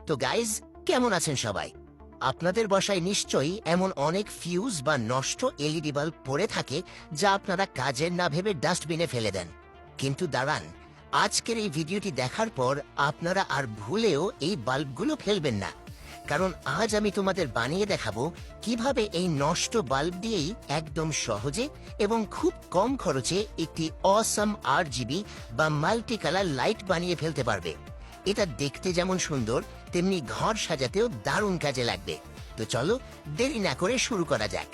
তো গাইজ, কেমন আছেন সবাই? আপনাদের বাসায় নিশ্চয়ই এমন অনেক ফিউজ বা নষ্ট এলইডি বাল্ব পড়ে থাকে যা আপনারা কাজের না ভেবে ডাস্টবিনে ফেলে দেন। কিন্তু দাঁড়ান, আজকের এই ভিডিওটি দেখার পর আপনারা আর ভুলেও এই বাল্বগুলো ফেলবেন না, কারণ আজ আমি তোমাদের বানিয়ে দেখাবো কিভাবে এই নষ্ট বাল্ব দিয়েই একদম সহজে এবং খুব কম খরচে একটি অসাম RGB বা মাল্টি কালার লাইট বানিয়ে ফেলতে পারবে। এটা দেখতে যেমন সুন্দর, তেমনি ঘর সাজাতেও দারুণ কাজে লাগবে। তো চলো দেরি না করে শুরু করা যাক।